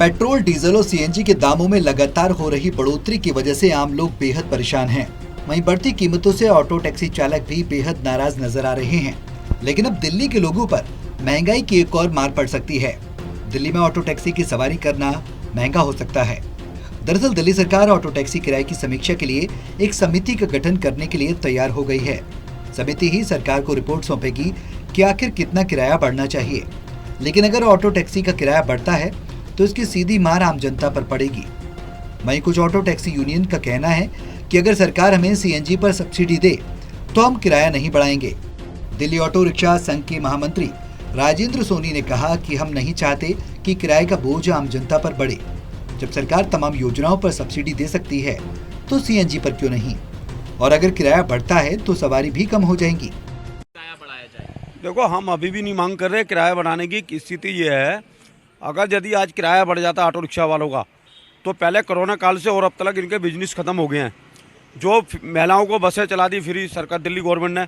Petrol, diesel और CNG के दामों में लगातार हो रही बढ़ोतरी की वजह से आम लोग बेहद परेशान हैं। वहीं बढ़ती कीमतों से ऑटो टैक्सी चालक भी बेहद नाराज नजर आ रहे हैं। लेकिन अब दिल्ली के लोगों पर महंगाई की एक और मार पड़ सकती है। दिल्ली में ऑटो टैक्सी की सवारी करना महंगा हो सकता है। दरअसल दिल्ली सरकार ऑटो टैक्सी किराए की समीक्षा के लिए एक समिति का गठन करने के लिए तैयार हो गई है। समिति ही सरकार को रिपोर्ट सौंपेगी कि आखिर कितना किराया बढ़ना चाहिए। लेकिन अगर ऑटो टैक्सी का किराया बढ़ता है तो इसकी सीधी मार आम जनता पर पड़ेगी। वहीं कुछ ऑटो टैक्सी यूनियन का कहना है कि अगर सरकार हमें सीएनजी पर सब्सिडी दे तो हम किराया नहीं बढ़ाएंगे। दिल्ली ऑटो रिक्शा संघ के महामंत्री राजेंद्र सोनी ने कहा कि हम नहीं चाहते कि किराए का बोझ आम जनता पर बढ़े। जब सरकार तमाम योजनाओं पर सब्सिडी दे सकती है तो सीएनजी पर क्यों नहीं, और अगर किराया बढ़ता है तो सवारी भी कम हो जाएंगी। देखो, हम अभी भी नहीं मांग कर रहे किराया बढ़ाने की। स्थिति ये है, अगर यदि आज किराया बढ़ जाता ऑटो रिक्शा वालों का तो पहले कोरोना काल से और अब तक इनके बिजनेस खत्म हो गए हैं। जो महिलाओं को बसें चला दी फ्री सरकार दिल्ली गवर्नमेंट ने,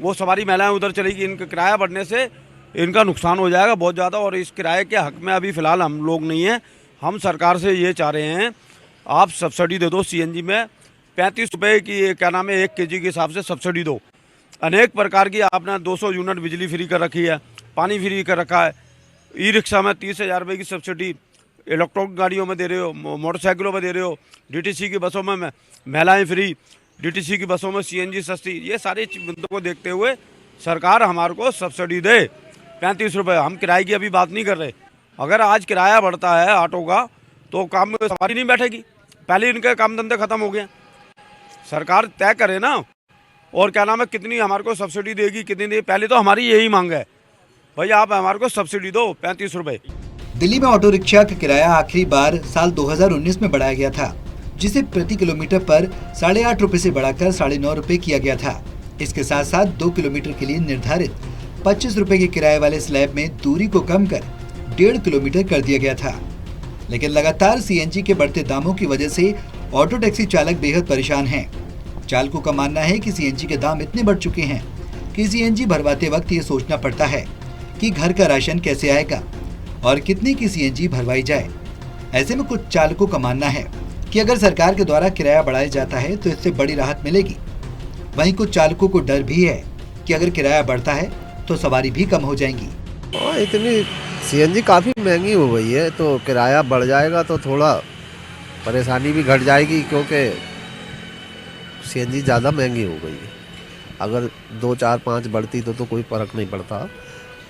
वो सवारी महिलाएं उधर चलेगी। इनका किराया बढ़ने से इनका नुकसान हो जाएगा बहुत ज़्यादा। और इस किराए के हक में अभी फ़िलहाल हम लोग नहीं हैं। हम सरकार से ये चाह रहे हैं, आप सब्सिडी दे दो सीएनजी में। 35 रुपये की क्या नाम है 1 केजी के हिसाब से सब्सिडी दो। अनेक प्रकार की आपने 200 यूनिट बिजली फ्री कर रखी है, पानी फ्री कर रखा है। ई रिक्शा में 30,000 रुपये की सब्सिडी इलेक्ट्रॉनिक गाड़ियों में दे रहे हो, मोटरसाइकिलों में दे रहे हो, डीटीसी की बसों में महिलाएं फ्री, डीटीसी की बसों में सीएनजी सस्ती। ये सारी मुद्दों को देखते हुए सरकार हमारे को सब्सिडी दे 35 रुपये। हम किराए की अभी बात नहीं कर रहे। अगर आज किराया बढ़ता है ऑटो का तो काम में सवारी नहीं बैठेगी। पहले इनके काम धंधे खत्म हो गए। सरकार तय करे ना, और क्या नाम है कितनी हमारे को सब्सिडी देगी, कितनी देगी। पहले तो हमारी यही मांग है, भाई आप हमारे को सब्सिडी दो 35 रुपये। दिल्ली में ऑटो रिक्शा का किराया आखिरी बार साल 2019 में बढ़ाया गया था, जिसे प्रति किलोमीटर पर 8.5 रुपए से बढ़ाकर 9.5 रुपए किया गया था। इसके साथ साथ 2 किलोमीटर के लिए निर्धारित 25 रुपए के किराए वाले स्लैब में दूरी को कम कर 1.5 किलोमीटर कर दिया गया था। लेकिन लगातार सीएनजी के बढ़ते दामों की वजह से ऑटो टैक्सी चालक बेहद परेशान हैं। चालकों का मानना है कि सीएनजी के दाम इतने बढ़ चुके हैं कि सीएनजी भरवाते वक्त ये सोचना पड़ता है कि घर का राशन कैसे आएगा और कितने की सीएनजी भरवाई जाए। ऐसे में कुछ चालकों का मानना है कि अगर सरकार के द्वारा किराया बढ़ाया जाता है तो इससे बड़ी राहत मिलेगी। वहीं कुछ चालकों को डर भी है कि अगर किराया बढ़ता है तो सवारी भी कम हो जाएंगी। इतनी सीएनजी काफ़ी महंगी हो गई है, तो किराया बढ़ जाएगा तो थोड़ा परेशानी भी घट जाएगी, क्योंकि सीएनजी ज़्यादा महंगी हो गई है। अगर 2, 4, 5 बढ़ती तो कोई फ़र्क नहीं पड़ता,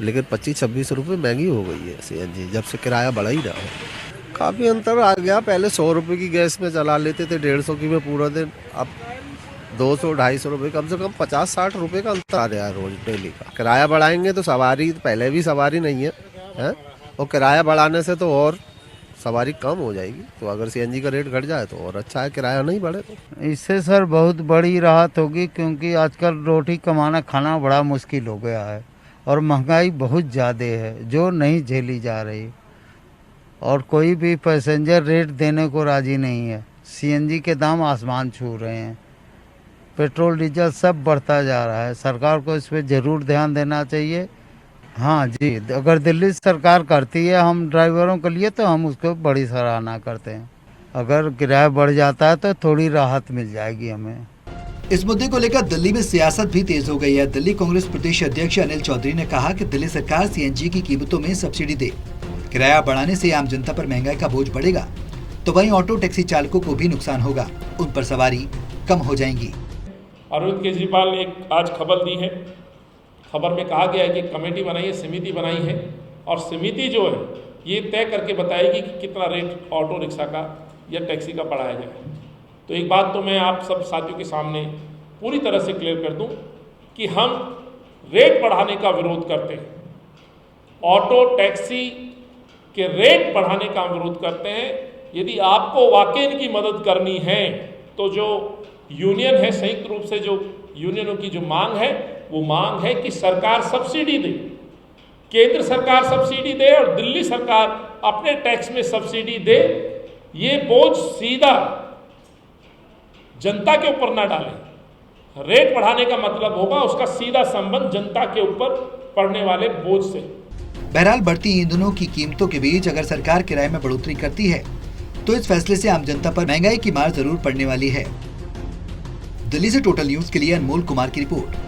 लेकिन 25-26 रुपये महंगी हो गई है सीएनजी, जब से किराया बढ़ा ही रहा है। काफ़ी अंतर आ गया। पहले 100 रुपये की गैस में चला लेते थे, 150 की में पूरा दिन। अब 200-250 रुपये, कम से कम 50-60 रुपये का अंतर आ रहा है रोज डेली का। किराया बढ़ाएंगे तो सवारी, पहले भी सवारी नहीं है, और किराया बढ़ाने से तो और सवारी कम हो जाएगी। तो अगर सीएनजी का रेट घट जाए तो और अच्छा है, किराया नहीं बढ़े तो। इससे सर बहुत बड़ी राहत होगी, क्योंकि आजकल रोटी कमाना खाना बड़ा मुश्किल हो गया है और महंगाई बहुत ज़्यादा है जो नहीं झेली जा रही, और कोई भी पैसेंजर रेट देने को राज़ी नहीं है। सीएनजी के दाम आसमान छू रहे हैं, पेट्रोल डीजल सब बढ़ता जा रहा है। सरकार को इस पर ज़रूर ध्यान देना चाहिए। हाँ जी, अगर दिल्ली सरकार करती है हम ड्राइवरों के लिए तो हम उसको बड़ी सराहना करते हैं। अगर किराया बढ़ जाता है तो थोड़ी राहत मिल जाएगी हमें। इस मुद्दे को लेकर दिल्ली में सियासत भी तेज हो गई है। दिल्ली कांग्रेस प्रदेश अध्यक्ष अनिल चौधरी ने कहा कि दिल्ली सरकार सीएनजी की कीमतों में सब्सिडी दे। किराया बढ़ाने से आम जनता पर महंगाई का बोझ बढ़ेगा, तो वहीं ऑटो टैक्सी चालकों को भी नुकसान होगा, उन पर सवारी कम हो जाएंगी। अरविंद केजरीवाल ने एक आज खबर दी है। खबर में कहा गया है कि कमेटी बनाई है, समिति बनाई है, और समिति जो है ये तय करके बताएगी कि कितना रेट ऑटो रिक्शा का या टैक्सी का बढ़ाया जाए। तो एक बात तो मैं आप सब साथियों के सामने पूरी तरह से क्लियर कर दूं कि हम रेट बढ़ाने का विरोध करते हैं। ऑटो टैक्सी के रेट बढ़ाने का विरोध करते हैं। यदि आपको वाकई इनकी मदद करनी है तो जो यूनियन है, संयुक्त रूप से जो यूनियनों की जो मांग है, वो मांग है कि सरकार सब्सिडी दे, केंद्र सरकार सब्सिडी दे और दिल्ली सरकार अपने टैक्स में सब्सिडी दे। ये बोझ सीधा जनता के ऊपर ना डालें। रेट बढ़ाने का मतलब होगा उसका सीधा संबंध जनता के ऊपर पड़ने वाले बोझ से। बहरहाल बढ़ती ईंधनों की कीमतों के बीच अगर सरकार किराए में बढ़ोतरी करती है तो इस फैसले से आम जनता पर महंगाई की मार जरूर पड़ने वाली है। दिल्ली से टोटल न्यूज के लिए अनमोल कुमार की रिपोर्ट।